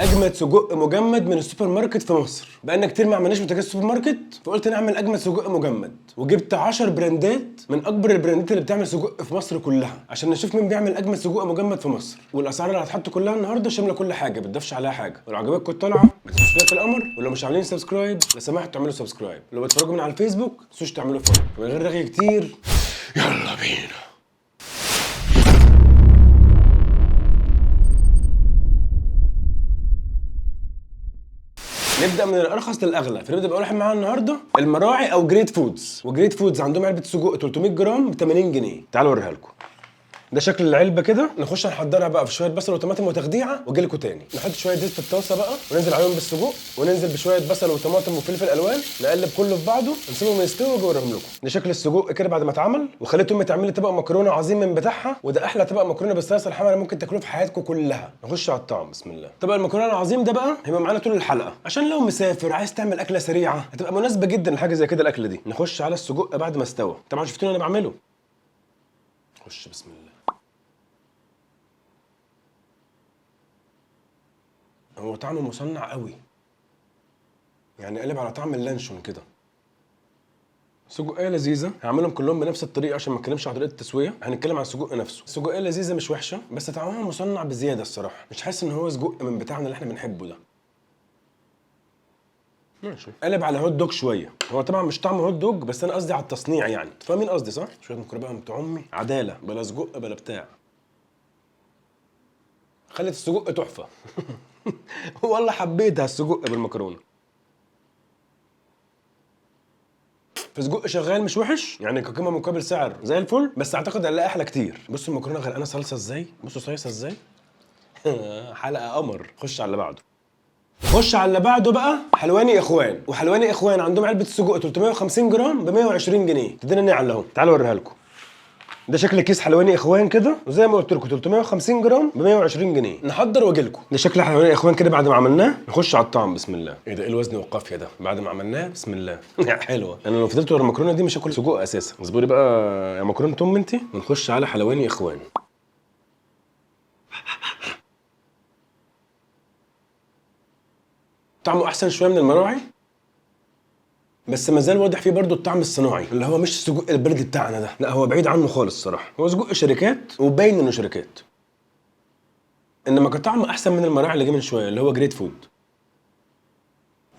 اجمد سجق مجمد من السوبر ماركت في مصر. بقالنا كتير ما عملناش بوتاجاز سوبر ماركت، فقلت نعمل اجمد سجق مجمد، وجبت 10 براندات من اكبر البراندات اللي بتعمل سجق في مصر كلها عشان نشوف مين بيعمل اجمد سجق مجمد في مصر. والاسعار اللي هتحط كلها النهارده شامله كل حاجه، ما بتضافش عليها حاجه. ولو عجبتكم الطلعه ما تنسوش لايك القمر، ولو مش عاملين سبسكرايب لو سمحتوا تعملوا سبسكرايب، ولو بتتفرجوا من على الفيسبوك ما تنسوش تعملوا فولو. من غير رغي كتير يلا بينا. نبدا من الارخص للاغلى. فنبدا باول حاجه معانا النهارده المراعي او جريت فودز. وجريت فودز عندهم علبه سجق 300 جرام ب 80 جنيه. تعالوا اوريها لكم. ده شكل العلبه كده. نخش نحضرها بقى في شويه بصل وطماطم وتخديعه، واجي لكم تاني. نحط شويه زيت في الطاسه بقى وننزل عليهم بالسجق، وننزل بشويه بصل وطماطم وفلفل الوان، نقلب كله في بعضه، نسيبهم يستووا واجي اوريهم لكم. ده شكل السجق كده بعد ما اتعمل. وخليت امي تعمل لي طبق مكرونه عظيم من بتاعها، وده احلى طبق مكرونه بالصلصه الحمراء ممكن تاكلوه في حياتكم كلها. نخش على الطعم. بسم الله. طبق المكرونه العظيم ده بقى هيبقى معانا طول الحلقه، عشان لو مسافر عايز تعمل اكله سريعه هتبقى مناسبه جدا لحاجه زي كده الاكله دي. نخش على السجق بعد ما استوى. طبعا شفتوني انا بعمله. خش بسم الله. هو طعمه مصنع قوي، يعني قلب على طعم اللانشون كده. سجقية لذيذة. هعملهم كلهم بنفس الطريقة عشان ما نتكلمش عن طريقة التسوية، هنتكلم عن السجق نفسه. السجقية لذيذة مش وحشة، بس طعمها مصنع بزيادة الصراحة. مش حاسس ان هو سجق من بتاعنا اللي احنا بنحبه ده. ماشي. قلب على هوت دوج شوية. هو طبعا مش طعم هوت دوج، بس انا قصدي على التصنيع يعني. فاهمين قصدي صح؟ شوية مكرونة بقى بتوع امي، عدالة، بلا سجق بلا بتاع. خلت السجق تحفة. والله حبيتها السجق بالمكرونة. فسجق شغال مش وحش يعني، كقيمه مقابل سعر زي الفل، بس اعتقد هنلاقي احلى كتير. بصوا المكرونه غرقانه صلصه ازاي، بصوا صيصه ازاي. حلقه قمر. خش على اللي بعده. خش على اللي بعده بقى حلواني اخوان. وحلواني اخوان عندهم علبه السجق 350 جرام ب 120 جنيه. تدينا نعل اهو. تعالوا اوريها لكم. ده شكل كيس حلواني اخوان كده، وزي ما قلت لكم 350 جرام ب 120 جنيه. نحضر واجي لكم. ده شكل حلواني اخوان كده بعد ما عملناه. نخش على الطعم. بسم الله. ايه ده، ايه الوزن والقافيه ده بعد ما عملناه؟ بسم الله. حلوه. انا لو فضلت ورا المكرونه دي مش هاكل سجق اساسا. اصبري بقى يا مكرونه ام انت. ونخش على حلواني اخوان. طعمه احسن شويه من المراعي، بس ما زال واضح فيه برضو الطعم الصناعي اللي هو مش السجق البلدي بتاعنا ده. لا هو بعيد عنه خالص الصراحه. هو سجق شركات وباين انه شركات، انما كطعم احسن من المراعي اللي جه من شويه اللي هو جريت فود.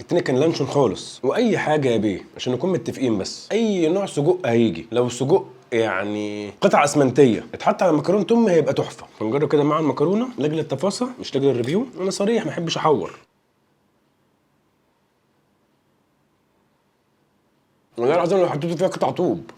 التاني كان لانشون خالص. واي حاجه يا بيه عشان نكون متفقين، بس اي نوع سجق هيجي لو سجق يعني قطعه اسمنتيه اتحط على مكرونه امي هيبقى تحفه. فنجرب كده مع المكرونه لاجل التفاصيل مش لاجل الريفيو. انا صريح ما احبش احور. والله العظيم لو حطيت فيها قطع طوب.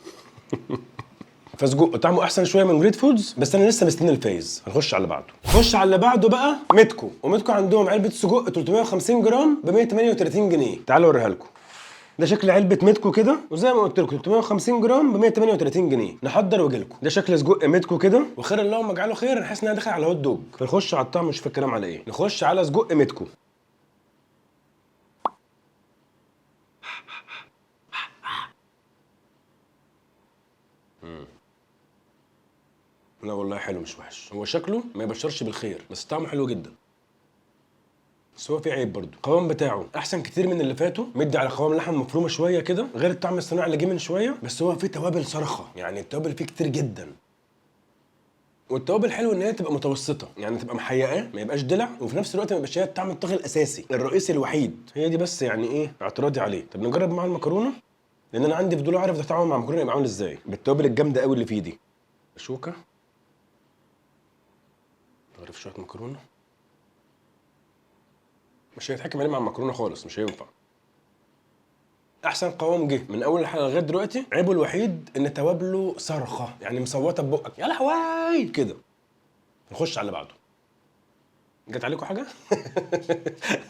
فسجق طعمه احسن شويه من جريت فودز، بس انا لسه مستني الفايز. هنخش على اللي بعده. نخش على اللي بعده بقى ميتكو. وميتكو عندهم علبه سجق 350 جرام ب 138 جنيه. تعالوا اوريها لكم. ده شكل علبه ميتكو كده، وزي ما قلت لكم 350 جرام ب 138 جنيه. نحضر واجي لكم. ده شكل سجق ميتكو كده، وخير اللهم اجعله خير. انا حاسس ان انا داخل على هوت دوج. فنخش على الطعم. مش فاكر الكلام على ايه. نخش على سجق ميتكو. لا والله حلو مش وحش. هو شكله ما يبشرش بالخير، بس طعمه حلو جدا. بس هو في عيب برضه. القوام بتاعه احسن كتير من اللي فاتوا، مدي على قوام لحم مفرومه شويه كده، غير الطعم الصناعي اللي جه من شويه. بس هو فيه توابل صرخه، يعني التوابل فيه كتير جدا. والتوابل حلو ان هي تبقى متوسطه، يعني تبقى محيقاه ما يبقاش دلع، وفي نفس الوقت ما يبقاش هي الطعم الطاغي الاساسي الرئيسي الوحيد. هي دي بس يعني ايه اعتراضي عليه. طب نجرب مع المكرونه، لان انا عندي فضول اعرف ده طعمه مع المكرونه يبقى عامل ازاي بالتوابل الجامده قوي اللي فيه دي. شوكه. نغرف شويه مكرونه. مش هيتحكم عليه مع المكرونه خالص، مش هينفع. احسن قوام جه من اول الحلقه لغايه دلوقتي. عيبه الوحيد ان توابله صارخه، يعني مصوته ببقك يا لهوي كده. نخش على اللي بعده. جت عليكم حاجه؟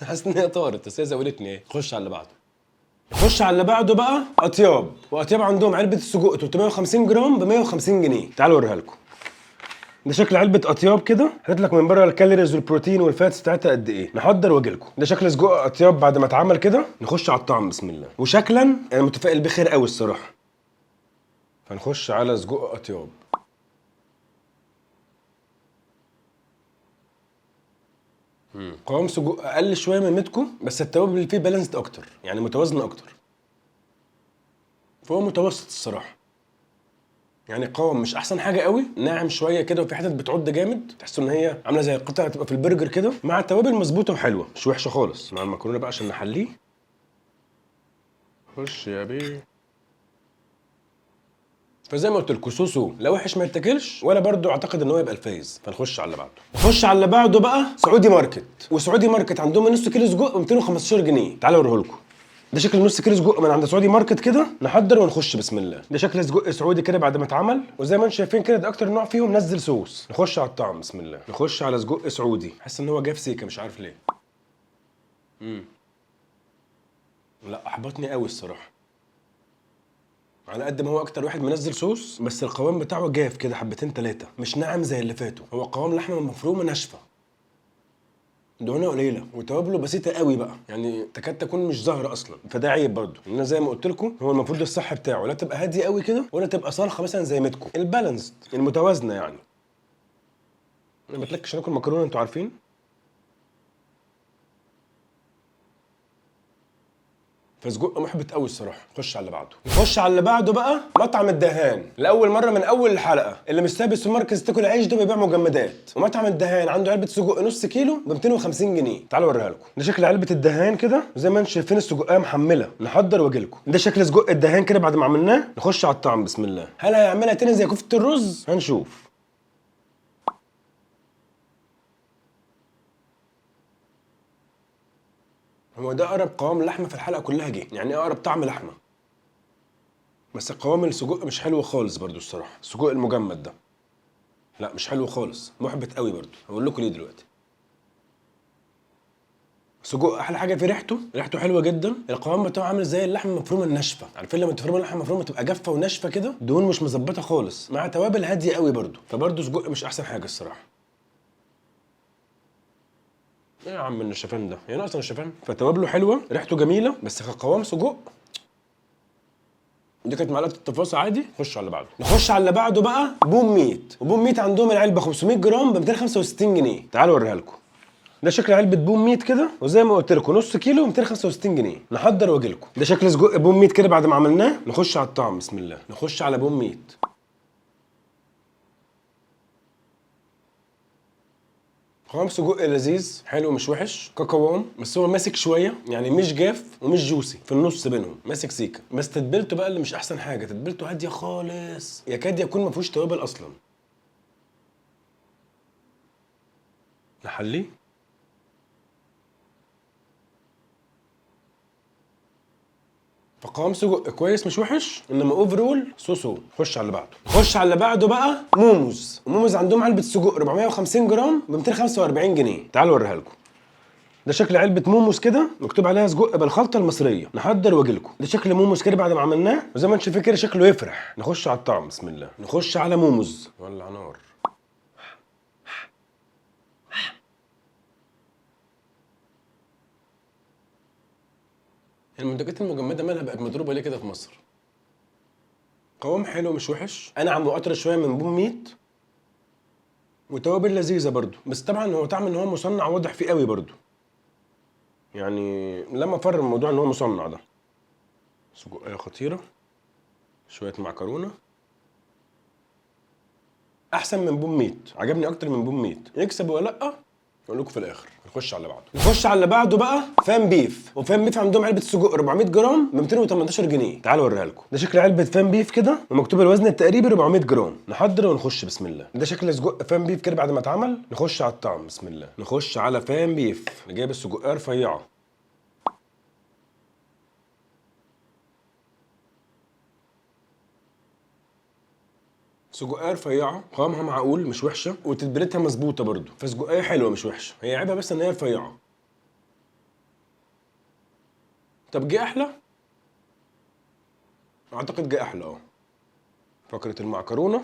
حاسس ان هي طارت، بس هي زودتني ايه. نخش على اللي بعده. نخش على اللي بعده بقى اطياب. واطياب عندهم علبه السجق 350 جرام ب 150 جنيه. تعالوا اوريها لكم. ده شكل علبه اطياب كده، حاطط لك من بره الكالوريز والبروتين والفاتس بتاعتها قد ايه. نحضر واجي لكم. ده شكل سجق اطياب بعد ما اتعمل كده. نخش على الطعم. بسم الله. وشكلا انا متفائل بخير قوي الصراحه. فنخش على سجق اطياب. قوام سجق اقل شويه من متكو، بس التوابل اللي فيه بالانسد اكتر، يعني متوازنه اكتر، فهو متوسط الصراحه. يعني قوام مش احسن حاجه قوي، ناعم شويه كده، وفي حتت بتعض جامد، تحس ان هي عامله زي القطعه تبقى في البرجر كده، مع التوابل مظبوطه وحلوه، مش وحشه خالص. مع المكرونه بقى عشان نحليه. خش يا بيه. فزي ما قلت لكم سوسو لا وحش ما يتاكلش، ولا برضو اعتقد ان هو يبقى الفايز، فنخش على اللي بعده. نخش على اللي بعده بقى سعودي ماركت. وسعودي ماركت عندهم نص كيلو سجق ب 215 جنيه. تعالوا اوريه لكم. ده شكل نص كيلو سجق من عند سعودي ماركت كده. نحضر ونخش بسم الله. ده شكل سجق سعودي كده بعد ما اتعمل، وزي ما انتم شايفين كده ده اكتر نوع فيهم نزل صوص. نخش على الطعم بسم الله. نخش على سجق سعودي. حاسس ان هو جاف سيكه مش عارف ليه. لا احبطني قوي الصراحه. على قد ما هو اكتر واحد منزل صوص، بس القوام بتاعه جاف كده حبتين تلاتة، مش ناعم زي اللي فاتوا. هو قوام لحمه مفرومه ناشفه، دهونها قليله، وتوابله بسيطه قوي بقى، يعني تكاد تكون مش ظاهره اصلا، فده عيب برضه. لان زي ما قلت لكم هو المفروض الصح بتاعه لا تبقى هاديه قوي كده، ولا تبقى صارخه مثلا زي متكو، البالانسد المتوازنه يعني. انا بتلكش ناكل مكرونه انتوا عارفين. فسجق محبط قوي الصراحه. نخش على اللي بعده. نخش على اللي بعده بقى مطعم الدهان. لاول مره من اول الحلقه، اللي مش سايب السوبر ماركت تاكل عيش ده بيبيع مجمدات. ومطعم الدهان عنده علبه سجق نص كيلو ب 250 جنيه. تعالوا اوريها لكم. ده شكل علبه الدهان كده، وزي ما انتم شايفين السجقيه محمله. نحضر واجي لكم. ده شكل سجق الدهان كده بعد ما عملناه. نخش على الطعم بسم الله. هل هيعملها تاني زي كفته الرز؟ هنشوف. هو ده اقرب قوام لحمه في الحلقه كلها جه، يعني اقرب طعم لحمه. بس قوام السجق مش حلو خالص برضو الصراحه. السجق المجمد ده لا مش حلو خالص، محبط قوي برضو. هقول لكم ليه دلوقتي. سجق احلى حاجه في ريحته، ريحته حلوه جدا. القوام بتاعه عامل زي اللحمه المفرومه الناشفه. عارفين لما تفرموا اللحمه المفرومه تبقى جافه وناشفه كده، دهون مش مظبطه خالص، مع توابل هاديه قوي برضو. فبرضو سجق مش احسن حاجه الصراحه. ايه يا عم النشفان ده، هي ناقصه نشفان. فتوابله حلوه، ريحته جميله، بس كقوام سجق. دي كانت معلقه التفاصيل عادي. نخش على اللي بعده. نخش على اللي بعده بقى بوم ميت. وبوم ميت عندهم العلبه 500 جرام ب 265 جنيه. تعالوا اوريها لكم. ده شكل علبه بوم ميت كده، وزي ما قلت لكم نص كيلو 265 جنيه. نحضر واجي لكم. ده شكل سجق بوم ميت كده بعد ما عملناه. نخش على الطعم بسم الله. نخش على بوم ميت. قوام سجق لذيذ حلو مش وحش كقوام، بس هو ماسك شويه، يعني مش جاف ومش جوسي، في النص بينهم ماسك سيكه. بس تتبيلته بقى اللي مش احسن حاجه، تتبيلته هاديه خالص، يكاد يكون ما فيهوش توابل اصلا. نحليه. فقوام سجق كويس مش وحش، انما اوفرول سوسو. خش على اللي بعده. خش على اللي بعده بقى موموز. وموموز عندهم علبه سجق 450 جرام ب 245 جنيه. تعالوا اوريها لكم. ده شكل علبه موموز كده، مكتوب عليها سجق بالخلطه المصريه. نحضر واجي لكم. ده شكل موموز كده بعد ما عملناه، وزي ما انتم شايفين كده شكله يفرح. نخش على الطعم بسم الله. نخش على موموز. ولع نار. المنتجات المجمده مالها بقت مضروبه ليه كده في مصر؟ قوام حلو مش وحش، انا عم بقطر شويه من بوم ميت، وتوابل لذيذه برضو. بس طبعا هو طعم ان هو مصنع واضح فيه قوي برضو، يعني لما فر الموضوع ان هو مصنع ده. سجقية خطيره، شويه معكرونه. احسن من بوم ميت، عجبني اكتر من بوم ميت. يكسب ولا لا اقول لكم في الاخر. نخش على اللي بعده. نخش على اللي بعده بقى فان بيف. وفان بيف عندهم علبه سجق 400 جرام ب 218 جنيه. تعالوا اوريها لكم. ده شكل علبه فان بيف كده، ومكتوب الوزن التقريبي 400 جرام. نحضر ونخش بسم الله. ده شكل سجق فان بيف كده بعد ما اتعمل. نخش على الطعم بسم الله. نخش على فان بيف. اللي جايب السجقيه رفيعه. سجقية رفيعة، قوامها معقول مش وحشة، وتتبيلتها مظبوطة برضو. فسجقية حلوة مش وحشة، هي عيبها بس ان هي رفيعة. طب جه احلى؟ اعتقد جه احلى فقرة المعكرونة.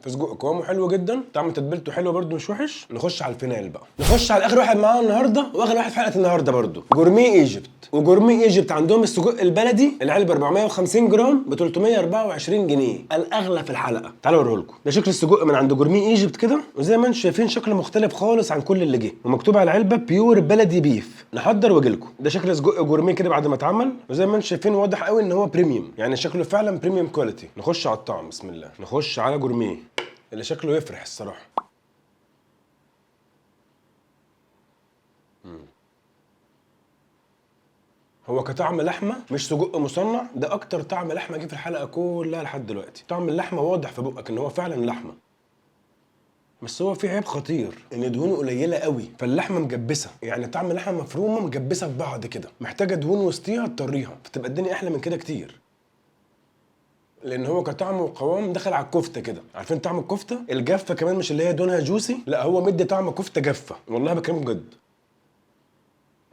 في سجق قوامه حلو جدا، طعم تتبيلته حلوه برده مش وحش. نخش على الفينال بقى، نخش على اخر واحد معانا النهارده واخر واحد في حلقه النهارده برده، جورميه ايجيبت. وجورميه ايجيبت عندهم السجق البلدي العلبه 450 جرام ب 324 جنيه، الاغلى في الحلقه. تعالوا اوريه لكم. ده شكل السجق من عند جورميه ايجيبت كده، وزي ما انتم شايفين شكله مختلف خالص عن كل اللي جه، ومكتوب على العلبه بيور بلدي بيف. نحضر واجي لكم. ده شكل سجق جورميه كده بعد ما اتعمل، وزي ما انتم شايفين واضح قوي ان هو بريميوم، يعني شكله فعلا بريميوم كواليتي. نخش على الطعم بسم الله. نخش على جورميه اللي شكله يفرح الصراحه. هو كطعم لحمه مش سجق مصنع، ده اكتر طعم لحمه جه في الحلقه كلها لحد دلوقتي. طعم اللحمه واضح في بقك ان هو فعلا لحمه، بس هو في عيب خطير ان دهونه قليله قوي، فاللحمه مجبسه، يعني طعم اللحمه مفرومه مجبسه في بعض كده، محتاجه دهون وسطيها تطريها، فتبقى الدنيا احلى من كده كتير. لان هو كطعم وقوام دخل على الكفته كده، عارفين طعم الكفته الجافه كمان، مش اللي هي دونها جوسي، لا هو مدي طعم كفته جافه، والله بكلمك بجد.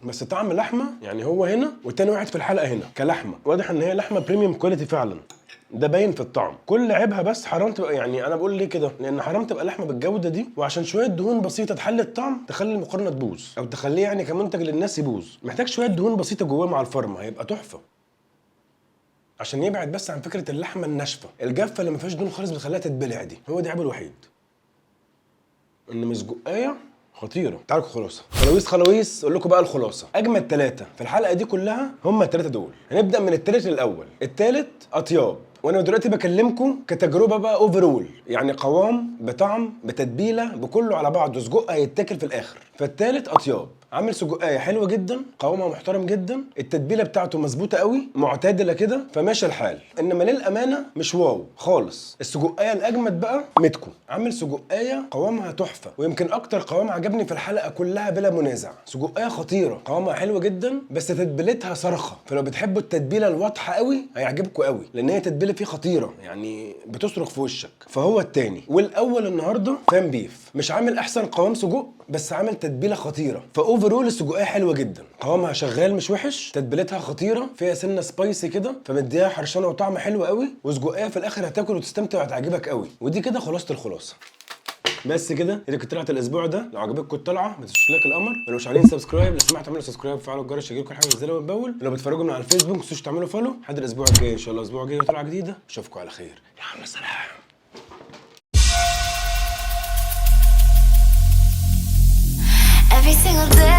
بس طعم لحمه يعني هو هنا والتاني واحد في الحلقه هنا كلحمه، واضح ان هي لحمه بريميوم كواليتي فعلا، ده باين في الطعم. كل عيبها بس حرام تبقى، يعني انا بقول ليه كده، لان حرام تبقى لحمه بالجوده دي وعشان شويه دهون بسيطه تحلي الطعم تخلي المقارنه تبوظ، او تخليه يعني كمنتج للناس يبوظ. محتاج شويه دهون بسيطه جواه مع الفرمه، هيبقى تحفه، عشان يبعد بس عن فكره اللحمه الناشفه الجافه اللي ما فيهاش دهون خالص بتخليها تتبلع دي. هو ده عيبه الوحيد، ان مسجقايه خطيره. تعالوا خلاصه خلاويص اقول لكم بقى الخلاصه. اجمد ثلاثه في الحلقه دي كلها هم الثلاثه دول. هنبدا من الثالث للاول. الثالث اطياب، وانا دلوقتي بكلمكم كتجربه بقى اوفرول، يعني قوام بطعم بتتبيله بكله على بعضه، سجق هيتاكل في الاخر. فالثالث اطياب عامل سجقايه حلوه جدا، قوامها محترم جدا، التتبيله بتاعته مظبوطه قوي معتدله كده، فماشي الحال. انما للامانه مش واو خالص. السجقايه الاجمد بقى متكو، عامل سجقايه قوامها تحفه، ويمكن اكتر قوام عجبني في الحلقه كلها بلا منازع. سجقايه خطيره قوامها حلو جدا، بس تتبيلتها صرخه، فلو بتحبوا التتبيله الواضحه قوي هيعجبكم قوي، لان هي تتبيله فيه خطيره، يعني بتصرخ في وشك. فهو التاني. والاول النهارده فام بيف، مش عامل احسن قوام سجق بس عامل تتبيله خطيره. فاوفرول السجقايه حلوه جدا، قوامها شغال مش وحش، تتبيلتها خطيره، فيها سنه سبايسي كده فمديها حرشانه وطعم حلو قوي، وسجقايه في الاخر هتاكل وتستمتع وهتعجبك قوي. ودي كده خلاصه الخلاصه. بس كده دي كانت طلعت الاسبوع ده. لو عجبتكم الطلعه ما تنسوش لايك القمر، ولو مش عاملين سبسكرايب لو سمحتوا اعملوا سبسكرايب وفعلوا الجرس عشان يجيلكم الحاجه منزلها اول باول. لو بتتفرجوا من على الفيسبوك ما تنسوش تعملوا فولو. لحد الاسبوع الجاي ان شاء الله، الاسبوع الجاي طلعه جديده. اشوفكم على خير، يا عم سلام. Every single day